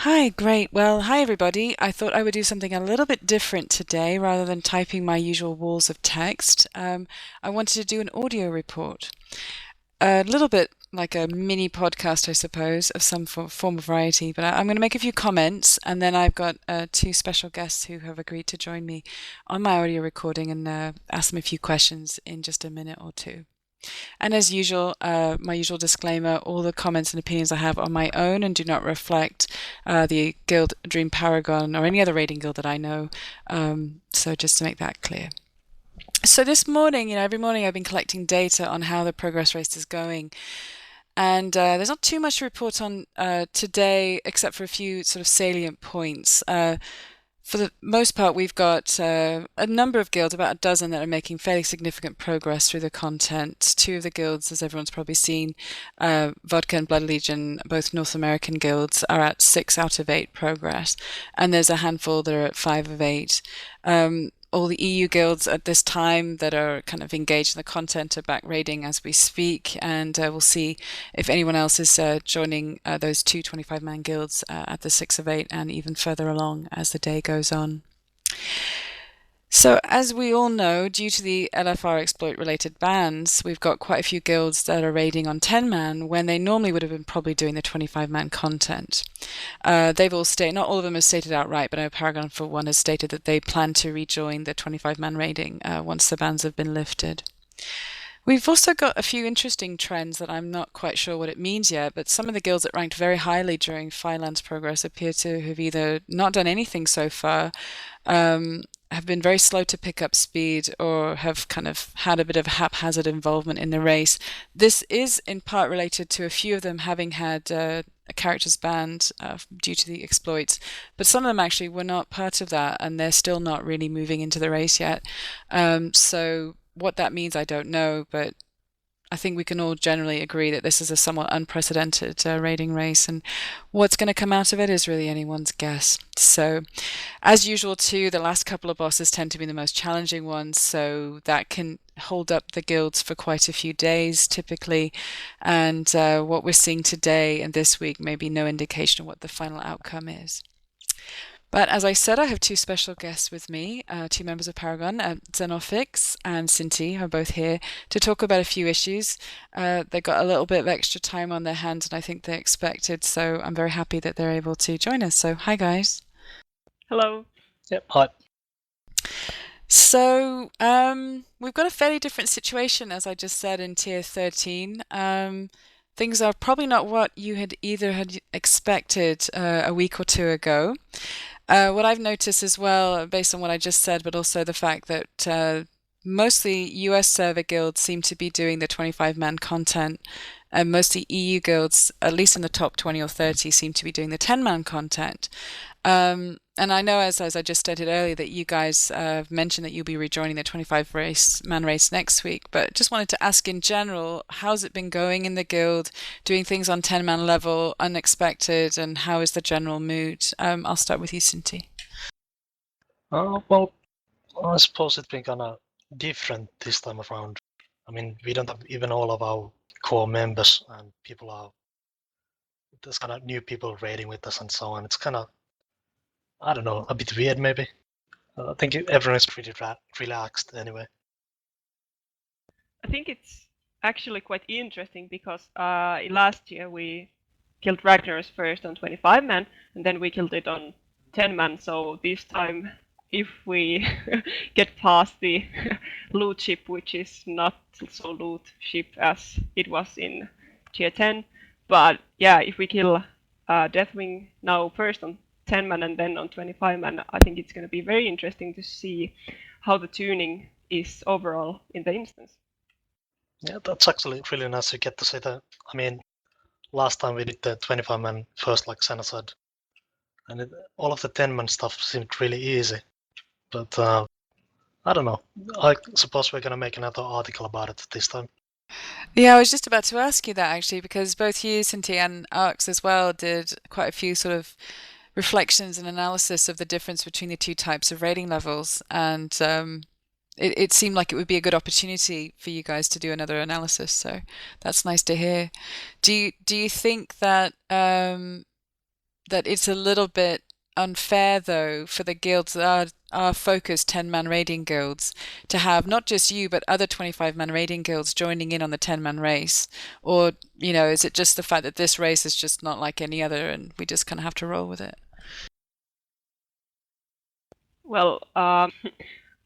Hi, great. Well, hi everybody. I thought I would do something a little bit different today rather than typing my usual walls of text. I wanted to do an audio report, a little bit like a mini podcast, I suppose, of some form of variety. But I'm going to make a few comments, and then I've got two special guests who have agreed to join me on my audio recording and ask them a few questions in just a minute or two. And as usual, my usual disclaimer, all the comments and opinions I have are my own and do not reflect the Guild Dream Paragon or any other raiding guild that I know. So just to make that clear. So this morning, every morning I've been collecting data on how the progress race is going. And there's not too much to report on today, except for a few sort of salient points. For the most part, we've got a number of guilds, about a dozen, that are making fairly significant progress through the content. Two of the guilds, as everyone's probably seen, Vodka and Blood Legion, both North American guilds, are at 6 out of 8 progress. And there's a handful that are at 5 of 8. All the EU guilds at this time that are kind of engaged in the content are back raiding as we speak, and we'll see if anyone else is joining those two 25-man guilds at the 6 of 8 and even further along as the day goes on. So as we all know, due to the LFR exploit-related bans, we've got quite a few guilds that are raiding on 10-man when they normally would have been probably doing the 25-man content. They've all stated, not all of them have stated outright, but I know Paragon for one has stated that they plan to rejoin the 25-man raiding once the bans have been lifted. We've also got a few interesting trends that I'm not quite sure what it means yet, but some of the guilds that ranked very highly during Fireland's progress appear to have either not done anything so far, have been very slow to pick up speed, or have kind of had a bit of haphazard involvement in the race. This is in part related to a few of them having had characters banned due to the exploits, but some of them actually were not part of that, and they're still not really moving into the race yet. So what that means, I don't know, but I think we can all generally agree that this is a somewhat unprecedented raiding race, and what's going to come out of it is really anyone's guess. So, as usual too, the last couple of bosses tend to be the most challenging ones, so that can hold up the guilds for quite a few days typically, and what we're seeing today and this week may be no indication of what the final outcome is. But as I said, I have two special guests with me, two members of Paragon, xenophics and Synti, are both here to talk about a few issues. They've got a little bit of extra time on their hands than I think they expected, so I'm very happy that they're able to join us. So, hi guys. Hello. Yep, hi. So, we've got a fairly different situation, as I just said, in Tier 13. Things are probably not what you had expected a week or two ago. What I've noticed as well, based on what I just said, but also the fact that mostly US server guilds seem to be doing the 25-man content, and mostly EU guilds, at least in the top 20 or 30, seem to be doing the 10-man content. And I know, as I just stated earlier, that you guys mentioned that you'll be rejoining the 25-man race next week, but just wanted to ask in general, how's it been going in the guild, doing things on 10-man level, unexpected, and how is the general mood? I'll start with you, Synti. Well, I suppose it's been kind of different this time around. I mean, we don't have even all of our core members, and there's kind of new people raiding with us and so on. It's kind of, I don't know, a bit weird maybe. I think everyone is pretty relaxed anyway. I think it's actually quite interesting because last year we killed Ragnar's first on 25-man, and then we killed it on 10-man. So this time, if we get past the loot ship, which is not so loot ship as it was in tier 10, but yeah, if we kill Deathwing now first on 10-man and then on 25-man, I think it's going to be very interesting to see how the tuning is overall in the instance. Yeah, that's actually really nice to get to say that. I mean, last time we did the 25-man first, like Senna said, and all of the 10-man stuff seemed really easy. But I don't know. I suppose we're going to make another article about it this time. Yeah, I was just about to ask you that actually, because both you, Synti, and Arx as well did quite a few sort of reflections and analysis of the difference between the two types of rating levels, and it seemed like it would be a good opportunity for you guys to do another analysis. So that's nice to hear. Do you think that that it's a little bit unfair, though, for the guilds that are focused 10-man raiding guilds to have not just you, but other 25-man raiding guilds joining in on the 10-man race? Or, is it just the fact that this race is just not like any other and we just kind of have to roll with it? Well,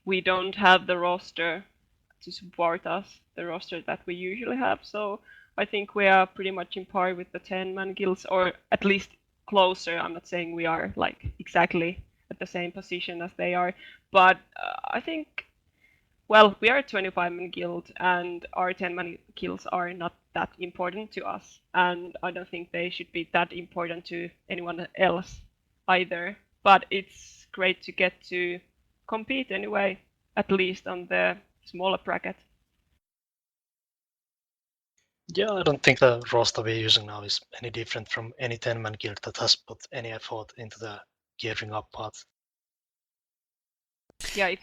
we don't have the roster to support us, the roster that we usually have. So I think we are pretty much in par with the 10-man guilds, or at least closer. I'm not saying we are like exactly at the same position as they are, but I think, well, we are a 25-man guild, and our 10-man guilds are not that important to us, and I don't think they should be that important to anyone else either. But it's great to get to compete anyway, at least on the smaller bracket. Yeah, I don't think the roster we're using now is any different from any 10-man guild that has put any effort into the gearing up part. Yeah, if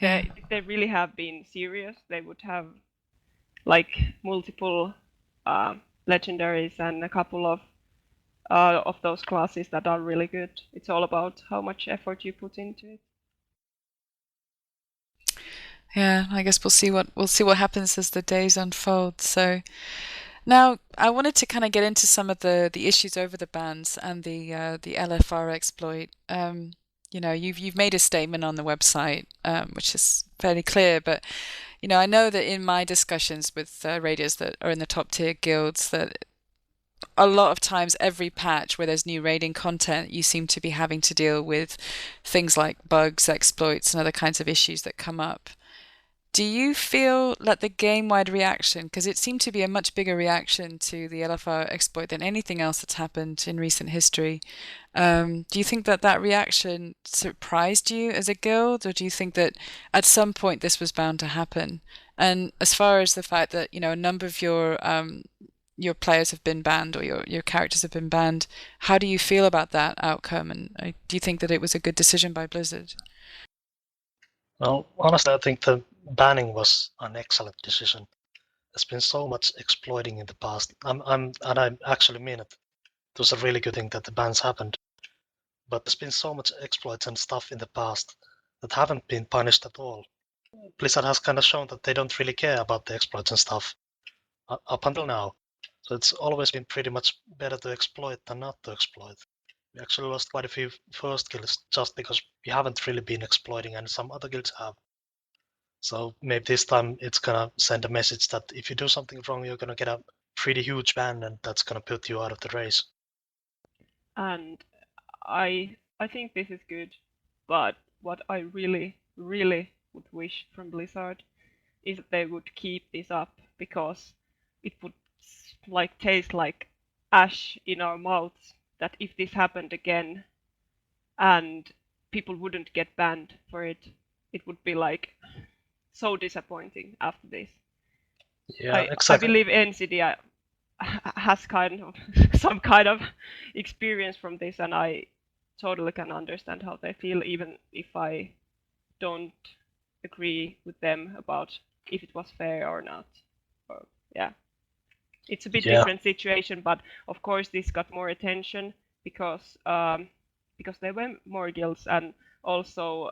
they really have been serious, they would have like multiple legendaries and a couple of those classes that are really good. It's all about how much effort you put into it. Yeah, I guess we'll see what happens as the days unfold. So now I wanted to kind of get into some of the issues over the bans and the LFR exploit. You've made a statement on the website, which is fairly clear, but I know that in my discussions with raiders that are in the top tier guilds, that a lot of times every patch where there's new raiding content, you seem to be having to deal with things like bugs, exploits, and other kinds of issues that come up. Do you feel that the game-wide reaction, because it seemed to be a much bigger reaction to the LFR exploit than anything else that's happened in recent history, do you think that that reaction surprised you as a guild, or do you think that at some point this was bound to happen? And as far as the fact that, a number of your players have been banned, or your characters have been banned, how do you feel about that outcome? And do you think that it was a good decision by Blizzard? Well, honestly, I think the banning was an excellent decision. There's been so much exploiting in the past. And I actually mean it. It was a really good thing that the bans happened. But there's been so much exploits and stuff in the past that haven't been punished at all. Blizzard has kind of shown that they don't really care about the exploits and stuff up until now. So it's always been pretty much better to exploit than not to exploit. We actually lost quite a few first kills just because we haven't really been exploiting, and some other guilds have. So maybe this time it's gonna send a message that if you do something wrong, you're gonna get a pretty huge ban, and that's gonna put you out of the race. And I think this is good, but what I really, really would wish from Blizzard is that they would keep this up, because it would like taste like ash in our mouths that if this happened again and people wouldn't get banned for it, it would be like so disappointing after this. Yeah, I exactly. believe NCD has kind of some kind of experience from this, and I totally can understand how they feel, even if I don't agree with them about if it was fair or not. Or, yeah, it's a bit different situation, but of course this got more attention because there were more guilds, and also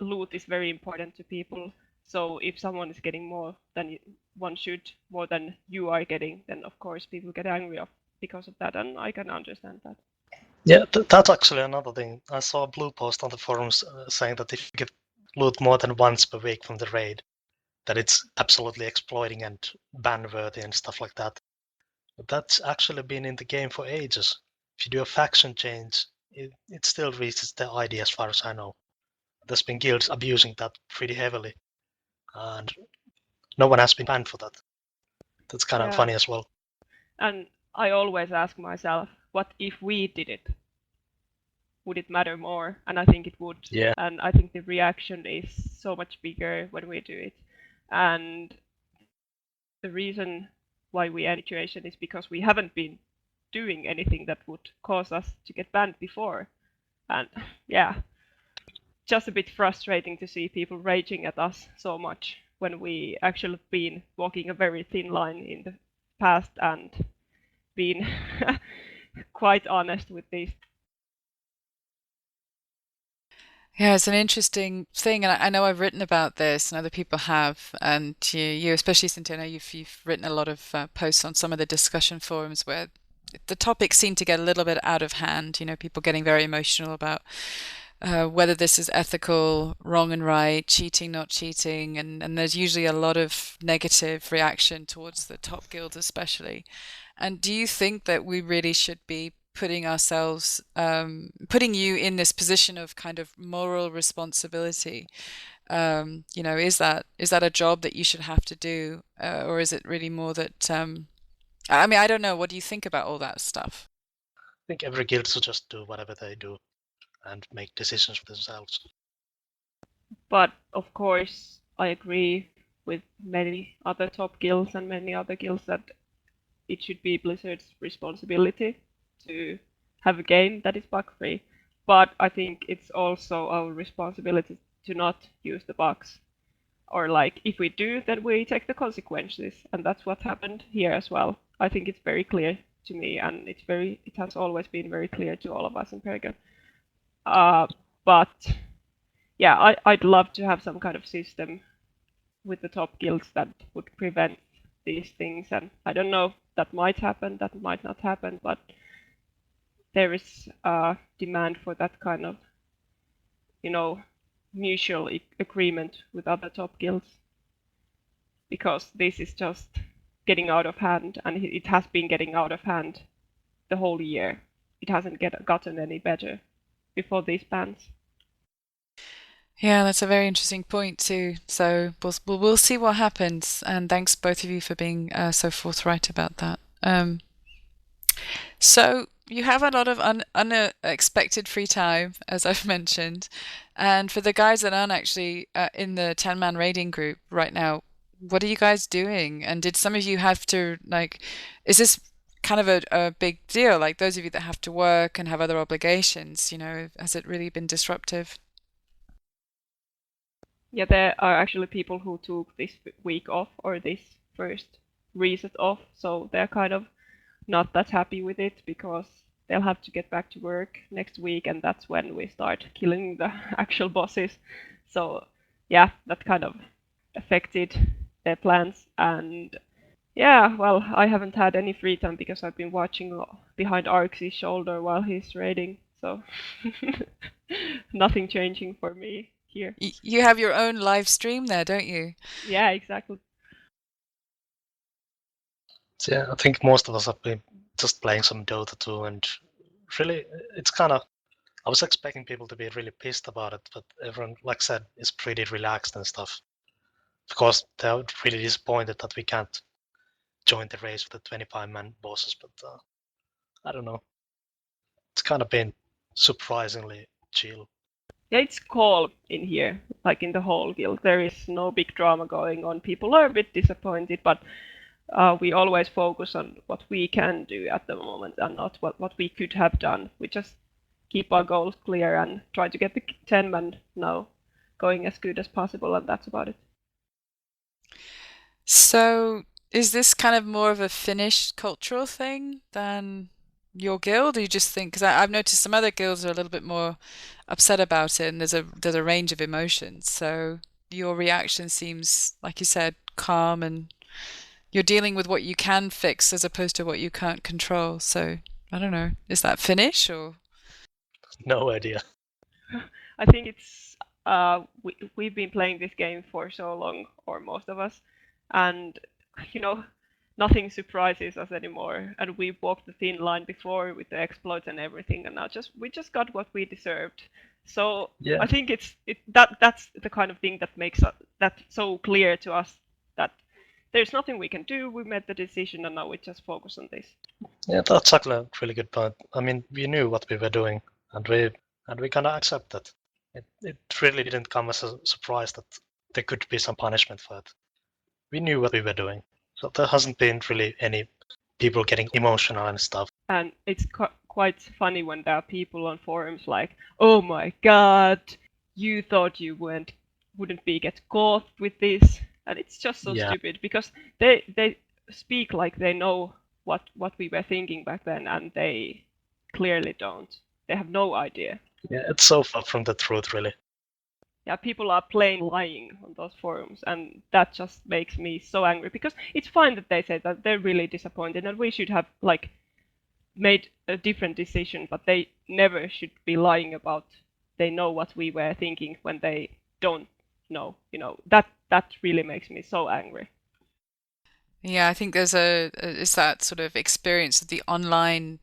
loot is very important to people. So if someone is getting more than one should, more than you are getting, then of course people get angry because of that, and I can understand that. Yeah, that's actually another thing. I saw a blue post on the forums saying that if you get loot more than once per week from the raid, that it's absolutely exploiting and ban-worthy and stuff like that. But that's actually been in the game for ages. If you do a faction change, it still reaches the ID as far as I know. There's been guilds abusing that pretty heavily, and no one has been banned for that. That's kind of funny as well. And I always ask myself, what if we did it? Would it matter more? And I think it would. Yeah. And I think the reaction is so much bigger when we do it. And the reason why we are in a situation is because we haven't been doing anything that would cause us to get banned before. And yeah, just a bit frustrating to see people raging at us so much when we actually been walking a very thin line in the past and been quite honest with these Yeah, it's an interesting thing, and I know I've written about this, and other people have, and you especially, Cynthia, I know you've written a lot of posts on some of the discussion forums where the topics seem to get a little bit out of hand. People getting very emotional about whether this is ethical, wrong and right, cheating, not cheating, and there's usually a lot of negative reaction towards the top guilds, especially. And do you think that we really should be putting you in this position of kind of moral responsibility? Is that a job that you should have to do, or is it really more that, I mean, I don't know. What do you think about all that stuff? I think every guild should just do whatever they do and make decisions for themselves. But of course, I agree with many other top guilds and many other guilds that it should be Blizzard's responsibility to have a game that is bug free. But I think it's also our responsibility to not use the bugs. Or like if we do, then we take the consequences, and that's what happened here as well. I think it's very clear to me, and it has always been very clear to all of us in Paragon. But yeah, I'd love to have some kind of system with the top guilds that would prevent these things. And I don't know, that might happen, that might not happen, but there is a demand for that kind of, mutual agreement with other top guilds, because this is just getting out of hand, and it has been getting out of hand the whole year. It hasn't gotten any better before these bans. Yeah, that's a very interesting point too. So we'll see what happens. And thanks both of you for being so forthright about that. So you have a lot of unexpected free time, as I've mentioned. And for the guys that aren't actually in the 10-man raiding group right now, what are you guys doing? And did some of you have to, like, is this kind of a big deal? Like those of you that have to work and have other obligations, has it really been disruptive? Yeah, there are actually people who took this week off or this first reset off, so they're kind of not that happy with it because they'll have to get back to work next week, and that's when we start killing the actual bosses. So yeah, that kind of affected their plans. And yeah, well, I haven't had any free time because I've been watching behind Arx's shoulder while he's raiding, so nothing changing for me here. You have your own live stream there, don't you? Yeah, exactly. So yeah, I think most of us have been just playing some Dota 2, and really, it's kind of. I was expecting people to be really pissed about it, but everyone, like I said, is pretty relaxed and stuff. Of course, they're really disappointed that we can't join the race with the 25-man bosses, but I don't know. It's kind of been surprisingly chill. Yeah, it's calm in here, like in the whole guild. There is no big drama going on. People are a bit disappointed, but we always focus on what we can do at the moment and not what we could have done. We just keep our goals clear and try to get the 10-man now going as good as possible, and that's about it. So is this kind of more of a Finnish cultural thing than your guild? Or you just think, because I've noticed some other guilds are a little bit more upset about it, and there's a range of emotions. So your reaction seems, like you said, calm, and you're dealing with what you can fix as opposed to what you can't control. So I don't know, is that Finnish or? No idea. I think it's we've been playing this game for so long, or most of us, and you know nothing surprises us anymore. And we walked the thin line before with the exploits and everything, and now we just got what we deserved. So Yeah, I think that's the kind of thing that makes that so clear to us that there's nothing we can do. We made the decision, and now we just focus on this. yeah, that's actually a really good point. I mean, we knew what we were doing, and we kind of accept that. It really didn't come as a surprise that there could be some punishment for it. We knew what we were doing, so there hasn't been really any people getting emotional and stuff. And it's quite funny when there are people on forums like, "Oh my God, you thought you wouldn't be get caught with this," and it's just so Yeah, stupid because they speak like they know what we were thinking back then, and they clearly don't. They have no idea. yeah, it's so far from the truth, really. yeah, people are plain lying on those forums, and that just makes me so angry, because it's fine that they say that they're really disappointed and we should have like made a different decision, but they never should be lying about they know what we were thinking when they don't know. That really makes me so angry. Yeah, I think it's that sort of experience of the online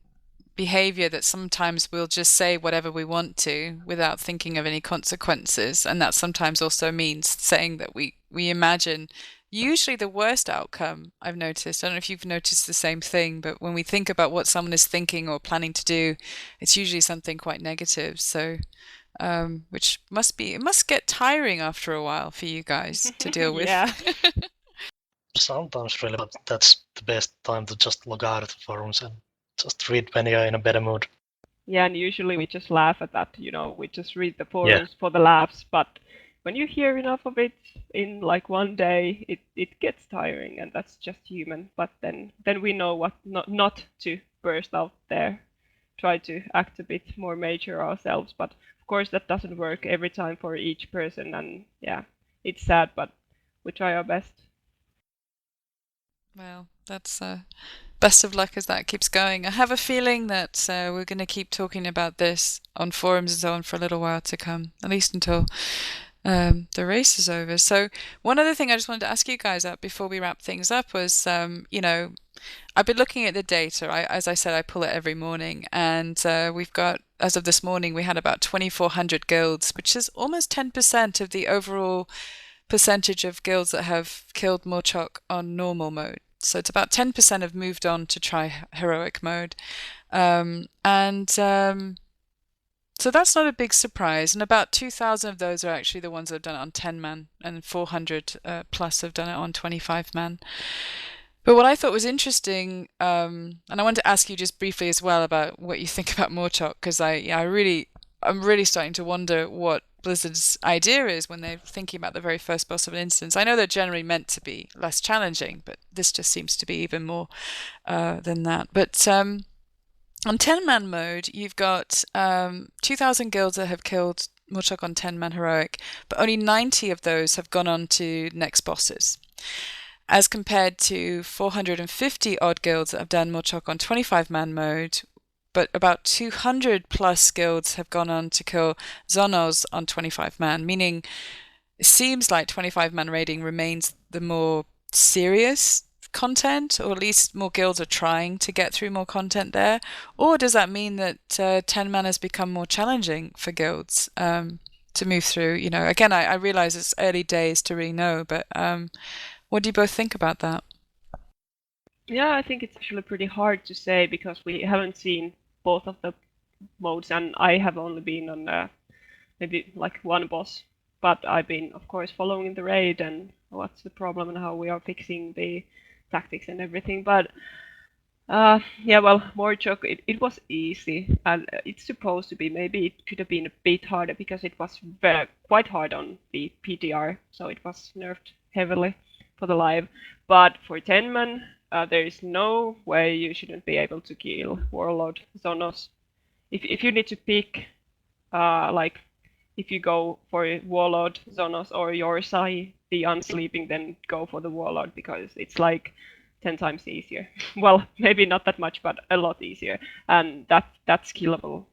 behavior that sometimes we'll just say whatever we want to without thinking of any consequences. And that sometimes also means saying that we imagine usually the worst outcome, I've noticed. I don't know if you've noticed the same thing, but when we think about what someone is thinking or planning to do, it's usually something quite negative. So, which it must get tiring after a while for you guys to deal with. Yeah. Sometimes really, but that's the best time to just log out of the forums and just read when you're in a better mood. Yeah, and usually we just laugh at that, we just read the forums for the laughs, but when you hear enough of it in like one day, it gets tiring, and that's just human. But then we know what not to burst out there, try to act a bit more mature ourselves, but of course that doesn't work every time for each person, and yeah, it's sad, but we try our best. Well, that's best of luck as that keeps going. I have a feeling that we're going to keep talking about this on forums and so on for a little while to come, at least until the race is over. So one other thing I just wanted to ask you guys up before we wrap things up was, I've been looking at the data. As I said, I pull it every morning, and we've got, as of this morning, we had about 2,400 guilds, which is almost 10% of the overall percentage of guilds that have killed Morchok on normal mode. So it's about 10% have moved on to try heroic mode. So that's not a big surprise. And about 2,000 of those are actually the ones that have done it on 10 man, and 400 plus have done it on 25 man. But what I thought was interesting, and I wanted to ask you just briefly as well about what you think about Morchok, because I'm really starting to wonder what Blizzard's idea is when they're thinking about the very first boss of an instance. I know they're generally meant to be less challenging, but this just seems to be even more than that. But on 10-man mode, you've got 2,000 guilds that have killed Morchok on 10-man heroic, but only 90 of those have gone on to next bosses, as compared to 450 odd guilds that have done Morchok on 25-man mode, but about 200 plus guilds have gone on to kill Zonos on 25-man, meaning it seems like 25-man raiding remains the more serious content, or at least more guilds are trying to get through more content there. Or does that mean that 10-man has become more challenging for guilds to move through? Again, I realize it's early days to really know, but what do you both think about that? Yeah, I think it's actually pretty hard to say, because we haven't seen both of the modes, and I have only been on maybe like one boss, but I've been, of course, following the raid and what's the problem and how we are fixing the tactics and everything. But yeah, well, Morchok, it was easy, and it's supposed to be. Maybe it could have been a bit harder, because it was quite hard on the PTR, so it was nerfed heavily for the live. But for 10-man, there is no way you shouldn't be able to kill Warlord Zonos. If you need to pick, like, if you go for Warlord Zonos or Yorsai, the Unsleeping, then go for the Warlord, because it's like 10 times easier. Well, maybe not that much, but a lot easier. And that's killable.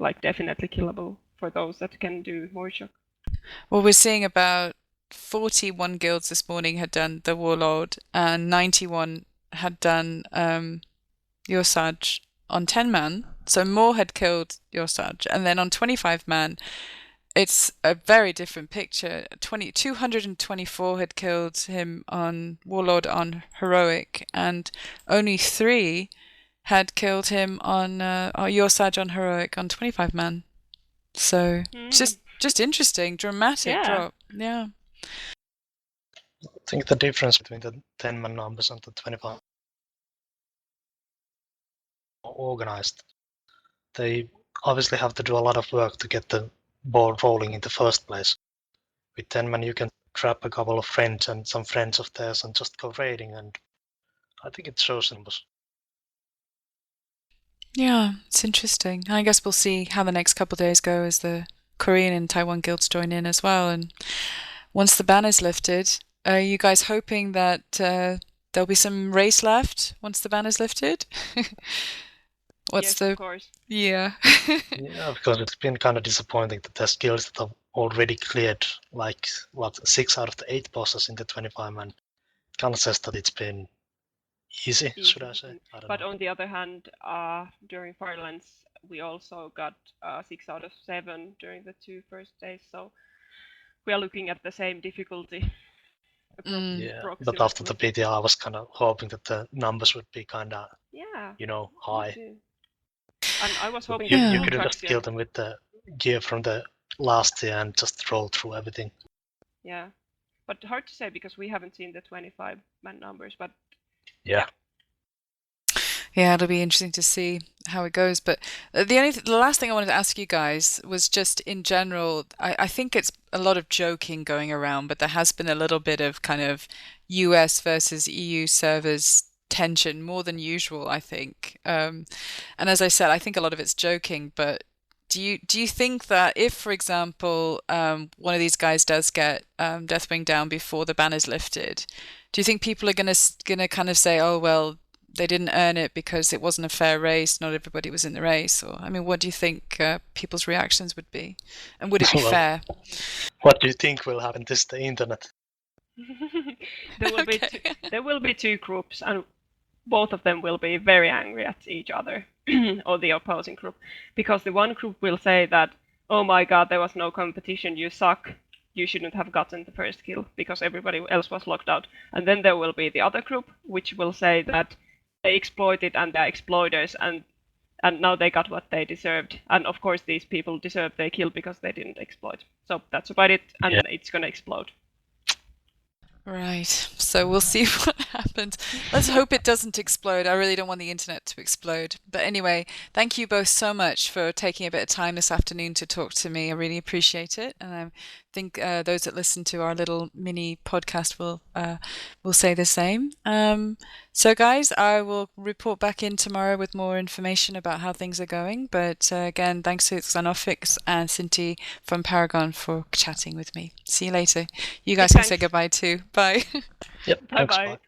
Like, definitely killable for those that can do Morchok. Well, we're seeing about 41 guilds this morning had done the Warlord, and 91 had done Yorsaj on 10-man. So more had killed Yorsaj. And then on 25-man, it's a very different picture. 224 had killed him on Warlord on heroic, and only 3 had killed him on Yorsaj on heroic on 25-man. So just interesting, dramatic drop. Yeah. I think the difference between the 10-man numbers and the 25 organized. They obviously have to do a lot of work to get the ball rolling in the first place. With 10-man, you can trap a couple of friends and some friends of theirs and just go raiding, and I think it shows numbers. Yeah, it's interesting. I guess we'll see how the next couple of days go as the Korean and Taiwan guilds join in as well. And once the ban is lifted, are you guys hoping that there'll be some race left once the ban is lifted? Yes, of course. Yeah. Yeah, because it's been kind of disappointing that there's guilds that have already cleared like 6 out of the 8 bosses in the 25-man. Kind of says that it's been easy, should I say? I don't But know. on the other hand, during Firelands, we also got 6 out of 7 during the 2 first days, so we are looking at the same difficulty. Yeah, but after the PTR, I was kind of hoping that the numbers would be kind of, high. And I was hoping you could just kill them with the gear from the last year and just roll through everything. Yeah, but hard to say because we haven't seen the 25-man numbers, but yeah. Yeah, it'll be interesting to see how it goes. But the last thing I wanted to ask you guys was just in general, I think it's a lot of joking going around, but there has been a little bit of kind of US versus EU servers tension, more than usual, I think. And as I said, I think a lot of it's joking, but do you think that if, for example, one of these guys does get Deathwing down before the ban is lifted, do you think people are gonna kind of say, oh well, they didn't earn it because it wasn't a fair race, not everybody was in the race? Or I mean, what do you think people's reactions would be, and would it be fair? What do you think will happen to the internet? There will be 2 groups, and both of them will be very angry at each other, or the opposing group, because the one group will say that, oh my god, there was no competition, you suck, you shouldn't have gotten the first kill because everybody else was locked out. And then there will be the other group which will say that they exploited and they're exploiters, and now they got what they deserved. And of course these people deserve their kill because they didn't exploit. So that's about it, and it's gonna explode. Right. So we'll see what happens. Let's hope it doesn't explode. I really don't want the internet to explode. But anyway, thank you both so much for taking a bit of time this afternoon to talk to me. I really appreciate it. And I think those that listen to our little mini podcast will say the same. So guys, I will report back in tomorrow with more information about how things are going. But again, thanks to Xenophics and Synti from Paragon for chatting with me. See you later. You guys can say goodbye too. Bye. Yep. Thanks. Bye.